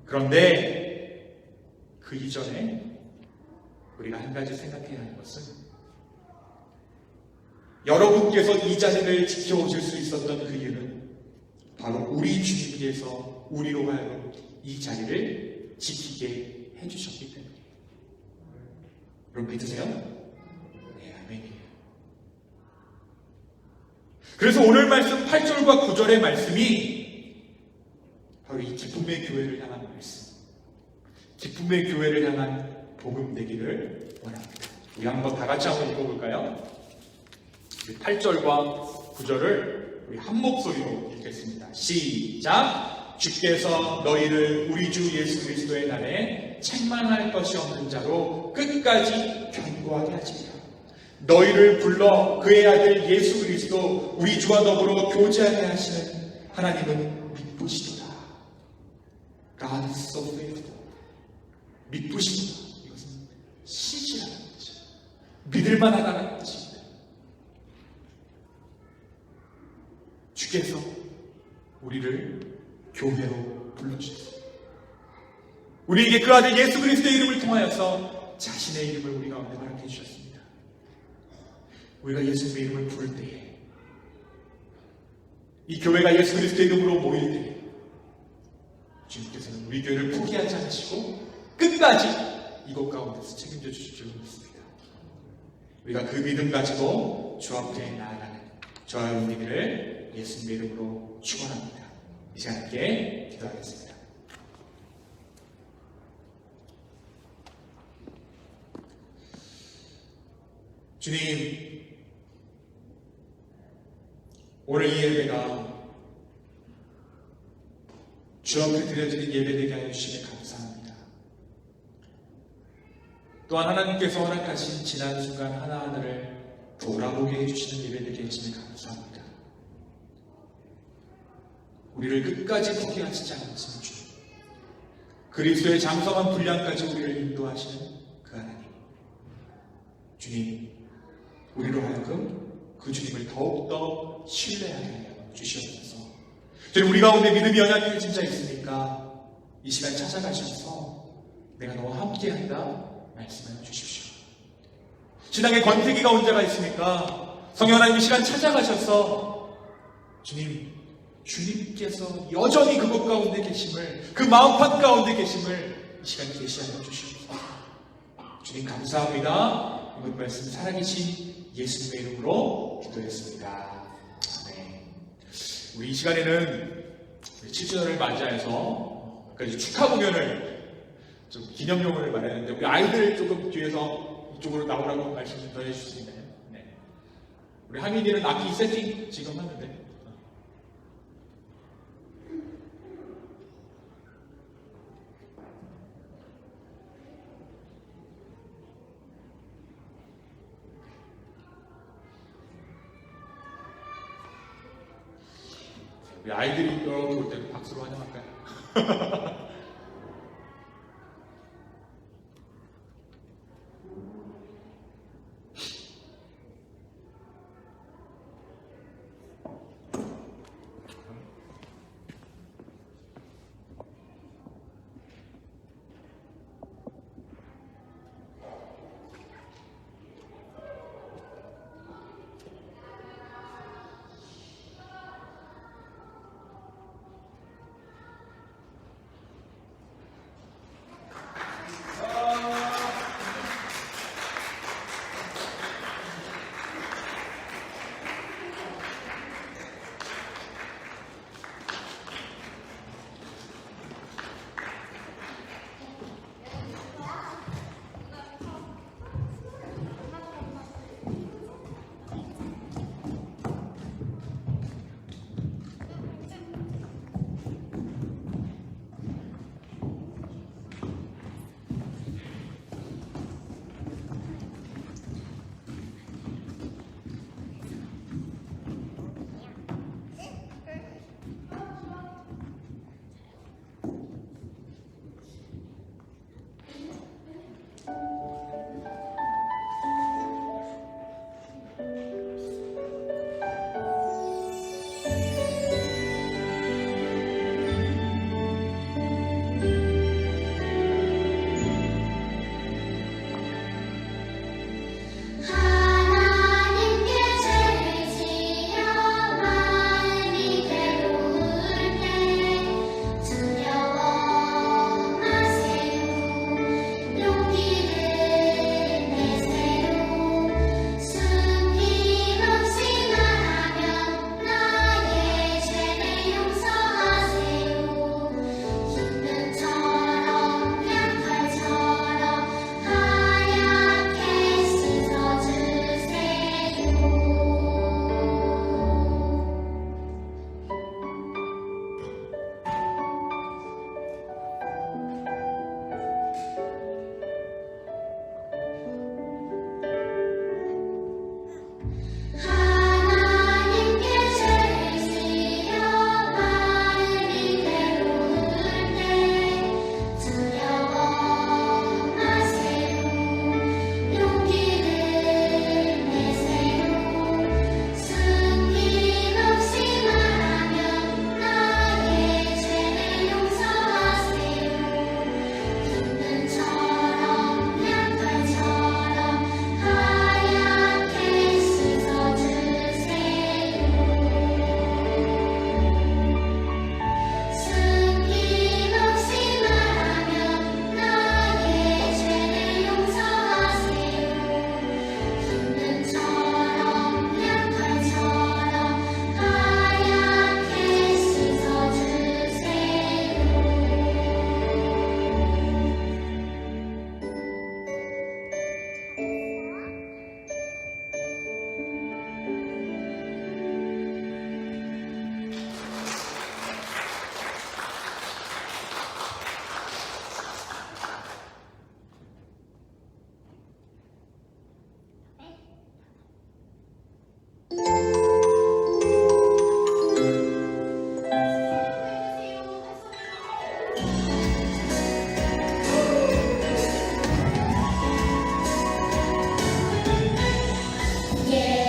그런데 그 이전에 우리가 한 가지 생각해야 하는 것은 여러분께서 이 자리를 지켜오실 수 있었던 그 이유는 바로 우리 주님께서 우리로 하여금 이 자리를 지키게 해주셨기 때문이에요. 여러분 믿으세요? 네, 아멘이에요. 그래서 오늘 말씀 8절과 9절의 말씀이 바로 이 기쁨의 교회를 향한 말씀, 기쁨의 교회를 향한 복음 되기를 원합니다. 우리 한번 다 같이 한번 읽어볼까요? 8절과 9절을 우리 한 목소리로 읽겠습니다. 시작! 주께서 너희를 우리 주 예수 그리스도의 날에 책망할 것이 없는 자로 끝까지 견고하게 하시리라. 너희를 불러 그의 아들 예수 그리스도 우리 주와 더불어 교제하게 하시는 하나님은 믿으시도다. God is so faithful. 믿으시도다. 이것은 신실하다는 거죠. 믿을만하다는 뜻입니다. 주께서 우리를 교회로 불러주셨습니다. 우리에게 그 아들 예수 그리스도의 이름을 통하여서 자신의 이름을 우리 가운데 허락해 주셨습니다. 우리가 예수님의 이름을 부를 때에, 이 교회가 예수 그리스도의 이름으로 모일 때에 주님께서는 우리 교회를 포기하지 않으시고 끝까지 이곳 가운데서 책임져 주실 줄 믿습니다. 우리가 그 믿음 가지고 주 앞에 나아가는 저와 여러분들을 예수님의 이름으로 축원합니다. 이 시간 함께 기도하겠습니다. 주님, 오늘 이 예배가 주 앞에 드려지는 예배되게 하여 주시니 감사합니다. 또한 하나님께서 허락하신 지난 순간 하나하나를 돌아보게 해주시는 예배되게 해주시니 감사합니다. 우리를 끝까지 포기하시지 않으시는 주님, 그리스도의 장성한 분량까지 우리를 인도하시는 그 하나님, 주님, 우리로 하여금 그 주님을 더욱더 신뢰하게 하여 주시옵소서. 주님, 우리 가운데 믿음이 연약해진 자 있으니까 이 시간 찾아가셔서 내가 너와 함께한다 말씀하여 주십시오. 신앙의 권태기가 온 자가 있으니까 성령 하나님 이 시간 찾아가셔서 주님께서 여전히 그곳 가운데 계심을, 그 마음판 가운데 계심을 이 시간 계시하여 주시옵소서. 주님 감사합니다. 이번 말씀 살아계신 예수님의 이름으로 기도했습니다. 네. 우리 이 시간에는 7주년을 맞이해서 아까 축하 공연을 좀 기념용을 마련했는데 우리 아이들 조금 뒤에서 이쪽으로 나오라고 말씀 좀 더 해주실 수 있나요? 네. 우리 하민이는 악기 세팅 지금 하는데. 우리 아이들이 이렇게 올 때도 박수로 환영할까요?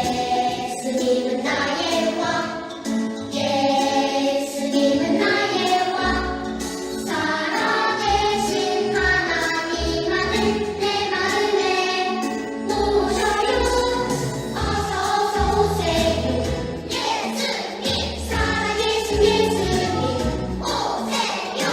예수님은 나의 왕, 예수님은 나의 왕, 살아계신 하나님만은 내 마음에 모셔요. 어서 오세요. 예수님, 살아계신 예수님, 오세요.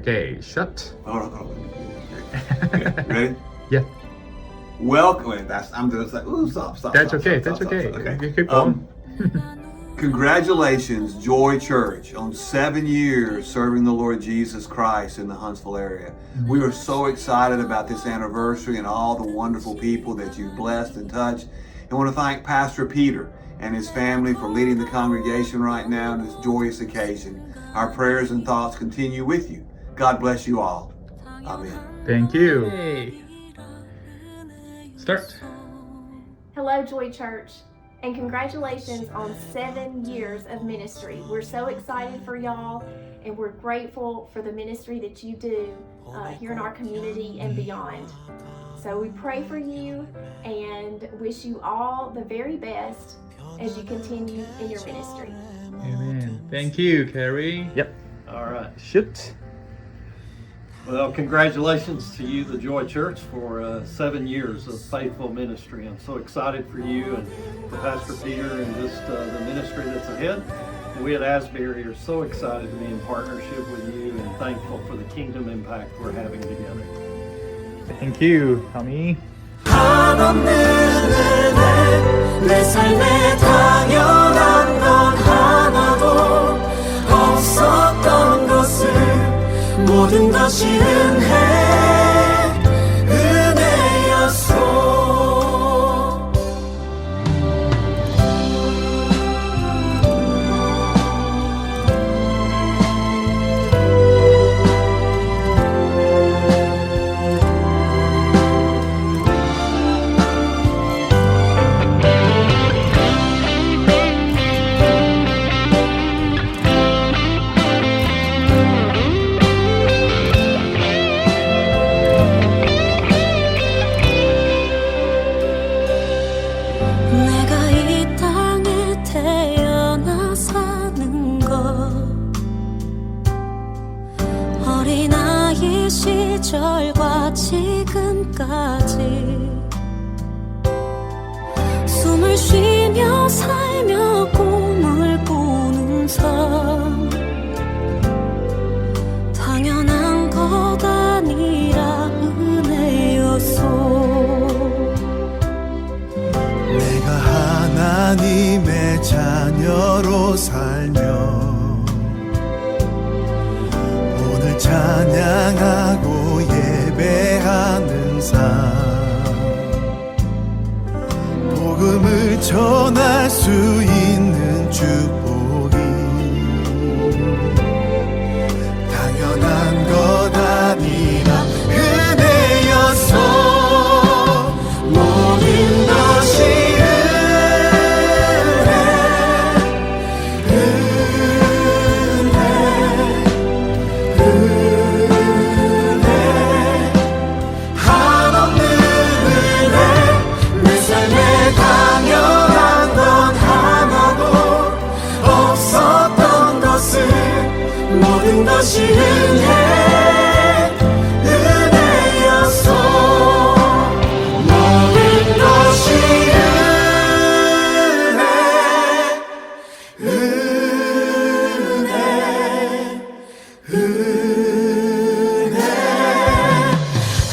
Okay, shut. Hold on. Okay, ready? Yeah. Welcome. Wait, I'm just like, ooh, stop. That's stop, okay. stop, That's stop, okay. stop, stop. You keep going. Congratulations, Joy Church, on 7 years serving the Lord Jesus Christ in the Huntsville area. We are so excited about this anniversary and all the wonderful people that you've blessed and touched. I want to thank Pastor Peter and his family for leading the congregation right now on this joyous occasion. Our prayers and thoughts continue with you. God bless you all. Amen. Thank you. Hey. Start. Hello, Joy Church, and congratulations on 7 years of ministry. We're so excited for y'all, and we're grateful for the ministry that you do here in our community and beyond. So we pray for you and wish you all the very best as you continue in your ministry. Amen. Thank you, Carrie. Yep. All right. Shoot. Well, congratulations to you, the Joy Church, for 7 years of faithful ministry. I'm so excited for you and for Pastor Peter and just the ministry that's ahead. And we at Asbury are so excited to be in partnership with you and thankful for the kingdom impact we're having together. Thank you, Tommy. 한없는 은혜 내 삶에 당연한 건 하나도 없었던 것을 모든 것이 은혜였소. 시절과 지금까지 숨을 쉬며 살며 꿈을 꾸는 삶 당연한 것 아니라 은혜였소. 내가 하나님의 자녀로 살며 오늘 찬양하고 예배하는 삶 복음을 전할 수 있는 축복이 당연한 것 아니라 은혜였소. 모든 것이 모든 것이 은혜였소. 모든 것이 은혜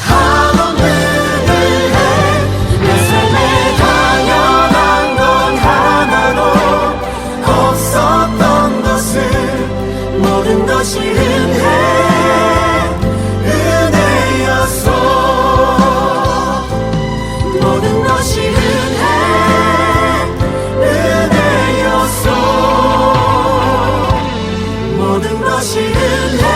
한없는 은혜 내 삶에 당연한 건 하나도 없었던 것을 모든 것이 은혜였소. 모든 것이 은혜였소. 모든 것이 은혜였소.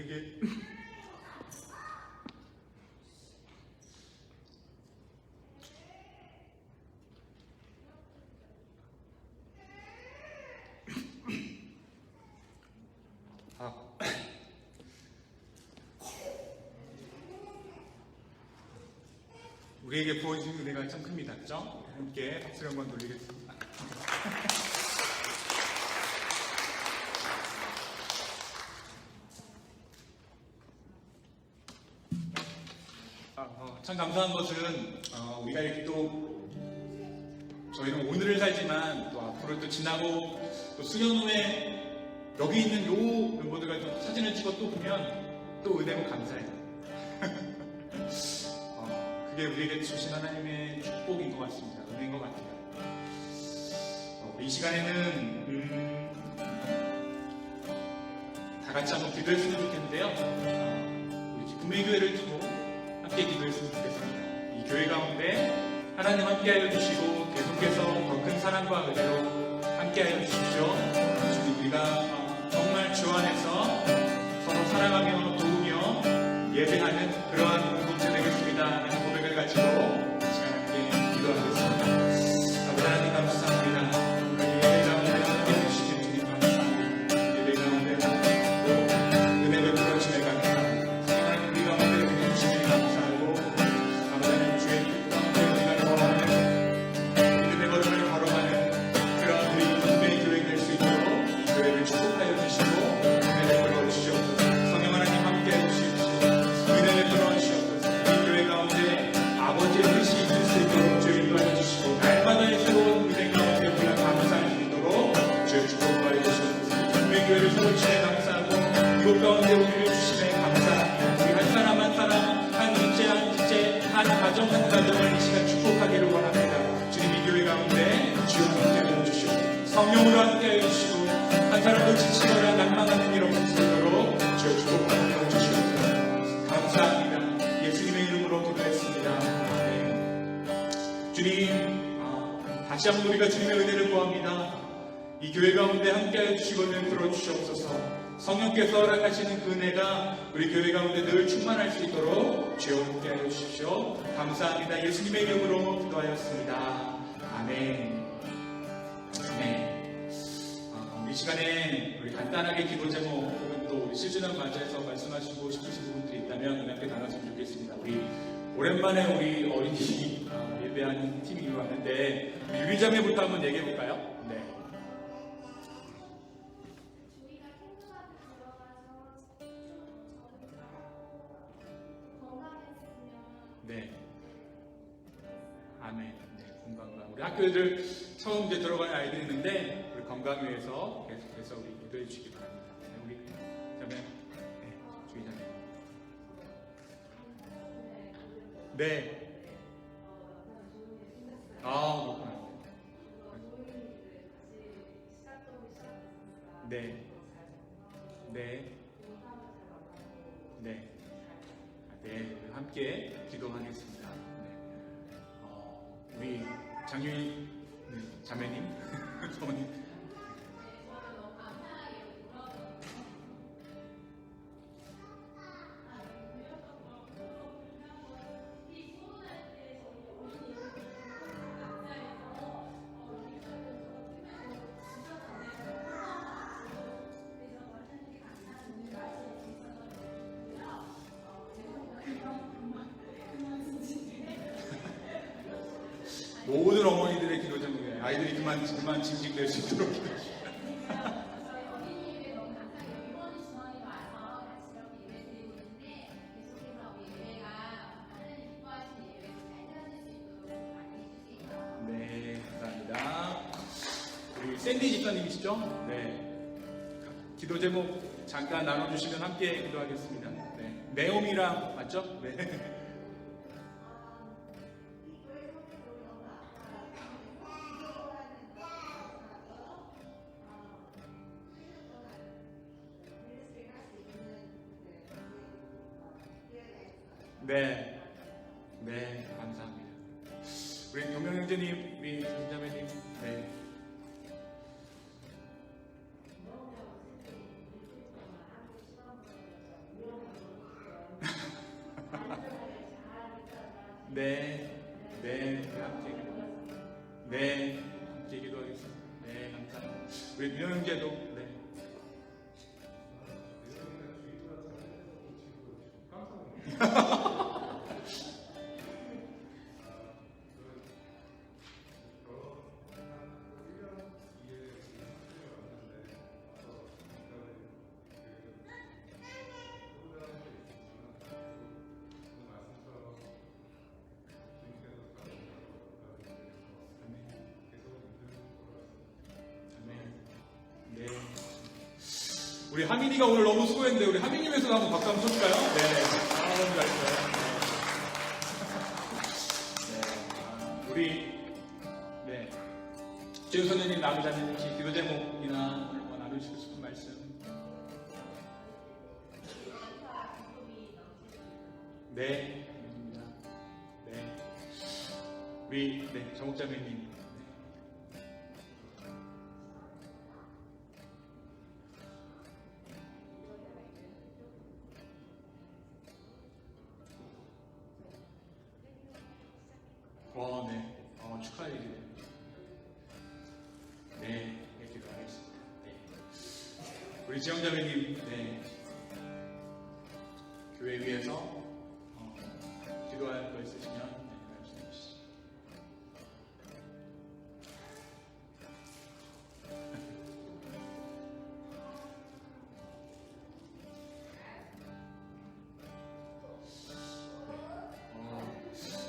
우리에게 우리에게 부어주신 은혜가 참 큽니다. 그죠? 함께 박수를 한번 돌리겠습니다. 참 감사한 것은 우리가 이렇게 또 저희는 오늘을 살지만 또 앞으로 또 지나고 또 수년 후에 여기 있는 요 멤버들과 또 사진을 찍어 또 보면 또 은혜고 감사해요. 그게 우리에게 주신 하나님의 축복인 것 같습니다. 은혜인 것 같아요. 이 시간에는 다 같이 한번 기도했으면 좋겠는데요. 우리 금메교회를 두고 함께 기도했으면 좋겠습니다. 이 교회 가운데 하나님 함께하여 주시고 계속해서 더 큰 사랑과 은혜로 함께하여 주십시오. 주님, 우리가 정말 주 안에서 서로 사랑하며 도우며 예배하는 그러한 공동체 되겠습니다 하는 고백을 가지고 이 시간 함께 기도하겠습니다. 아버지 하나님 감사합니다. 우리 예배 가운데 함께해 주시는 주님 감사합니다. 예배 가운데 또 은혜 베풀어 주시네 감사합니다. 하나님 우리 가운데 은혜 주시네 감사하고 아버지 하나님 주의 뜻 가운데 우리가 걸어가는 믿음의 걸음을 걸어가는 그런 우리 기쁨의 교회 될 수 있도록 이 교회를 축복하여 주시고 은혜 베풀어 주시옵소서. 성령 하나님 함께해 주시옵소서. 은혜를 베풀어 주시옵소서. 이 교회 가운데 아버지의 뜻이 있을 수 있도록 주여 인도하여 주시고 날마다의 새로운 은혜 가운데 우리가 감사할 수 있도록 주여 축복하여 주시옵소서. 기쁨의 교회를 서로 주시네 감사하고 이곳 가운데 우리를 주시네 감사합니다. 우리 한 사람 한 사람 한 일제 한 일제 한 가정 한 가정을 이 시간 축복하기를 원합니다. 주님 이 교회 가운데 주여 함께하여 주시고 성령으로 함께하여 주시고 한 사람도 지치거나 낭망하는 일 없으시도록 주여 축복하여 주시옵소서. 감사합니다. 예수님의 이름으로 기도했습니다. 아멘. 주님, 다시 한번 우리가 주님의 은혜를 구합니다. 이 교회 가운데 함께하여 주시고 은혜 들어주시옵소서. 성령께서 허락하시는 그 은혜가 우리 교회 가운데 늘 충만할 수 있도록 주여 함께하여 주십시오. 감사합니다. 예수님의 이름으로 기도하였습니다. 아멘. 아멘. 이 시간에 우리 간단하게 기도 제목 혹은 또 우리 시즌을 맞이해서 말씀하시고 싶으신 부분들이 있다면 은혜 함께 나눴으면 좋겠습니다. 우리 오랜만에 우리 어린이 예배하는 팀이 왔는데 유리자매부터 한번 얘기해 볼까요? 네. 네. 아멘. 네, 건강과 우리 학교 애들 처음 이제 들어가는 아이들이 있는데 우리 건강위해서 계속해서 우리 기도해 주시기 바랍니다. 네, 우리 자매, 네, 주의자매. 네. 그렇구나. 네. 네. 네. 네, 함께 기도하겠습니다. 네. 우리 장유희 자매님, 사모님. 모든 어머니들의 기도 제목에 아이들이 그만 징징댈 수 있도록 기도하십시오. 네, 감사합니다. 우리 샌디 집사님이시죠? 네. 기도 제목 잠깐 나눠주시면 함께 기도하겠습니다. 네. 네옴이랑 맞죠? 네. 네, 네, 감사합니다. 우리 동명 형제님, 우리 김자매님, 네. 함께 함께 기도하겠습니다. 네, 감사합니다. 우리 민영 형제도 네. 네. 우리 하민이가 오늘 너무 수고했는데 우리 하민님에서도 한번 박수 한번 쳐줄까요? 네. 너무 잘했어요. 네. 우리 네. 재우 선생님 나누자면 혹시 기도 제목이나 뭐 나누시고 싶은 말씀? 네. 아닙니다. 네. 우리 정옥자매님. 네. 축하할 일이네요. 네, 기도하겠습니다. 네. 우리 지영자매님, 네. 교회 위해서 기도할 거 있으시면 말씀해 주시죠.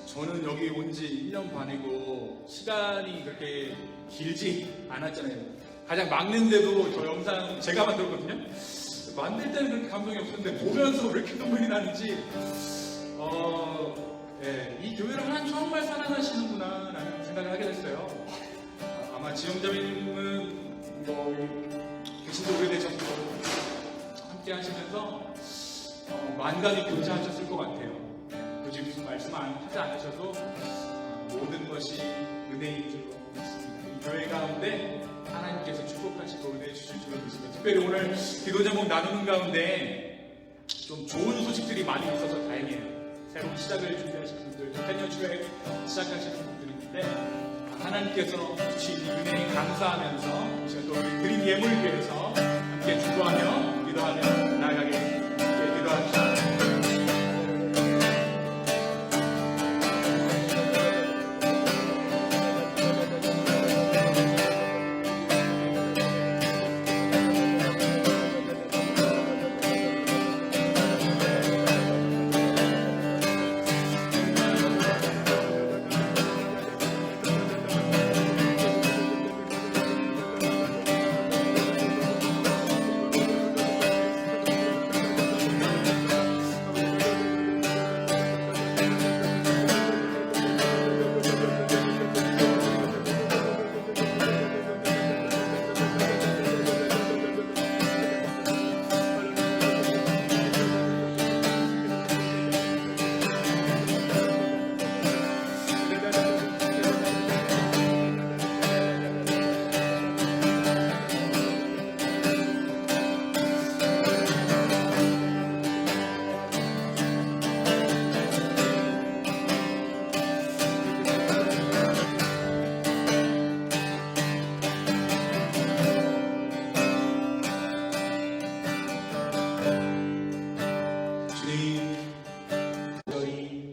저는 여기 온 지 1년 반이고 시간이 그렇게 길지 않았잖아요. 가장 막는데도 저 영상 제가 만들었거든요. 만들 때는 그렇게 감동이 없었는데 보면서 왜 이렇게 눈물이 나는지 이 교회를 하나님 정말 사랑하시는구나 라는 생각을 하게 됐어요. 아마 지영자매님은 계신 지 오래되셨고 함께 하시면서 만감이 교제하셨을 것 같아요. 굳이 무슨 말씀 하지 않으셔도 모든 것이 은혜인 줄로 믿습니다. 이 교회 가운데 하나님께서 축복하시고 은혜 주실 줄로 믿습니다. 특별히 오늘 기도 제목 나누는 가운데 좀 좋은 소식들이 많이 있어서 다행이에요. 새로운 시작을 준비하시는 분들, 새년 주에 시작하시는 분들이 있는데 하나님께서 주신 이 은혜에 감사하면서 제가 또 드린 예물을 위해서 함께 축도하며 기도하며 나아가게 기도합시다.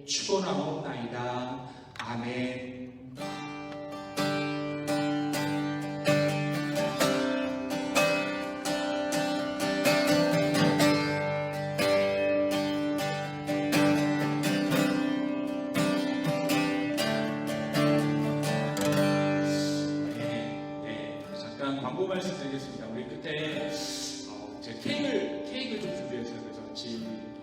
축원하옵나이다. 아멘. 잠깐 광고 말씀드리겠습니다. 우리 그때 제 케이크를 좀 준비했어요. 그래서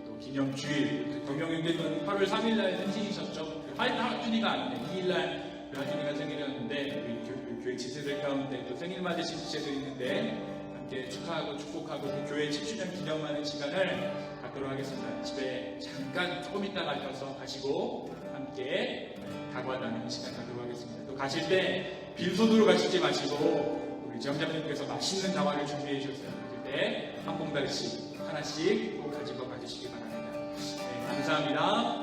또 기념주일 경영님께서는 8월 3일날 생신이셨죠. 하준이가 아니네. 2일날 하준이가 생일이었는데 우리 교회 지체들 가운데 또 생일 맞으신 지체들 있는데 함께 축하하고 축복하고 그 교회 10주년 기념하는 시간을 갖도록 하겠습니다. 집에 잠깐 조금 있다 가시고 함께 다과 나누는 시간 갖도록 하겠습니다. 또 가실 때 빈손으로 가시지 마시고 우리 지영자님께서 맛있는 다과를 준비해 주셨어요. 가실 때 한 봉다리씩 하나씩 꼭 가지고 가주시기 바랍니다. 네, 감사합니다.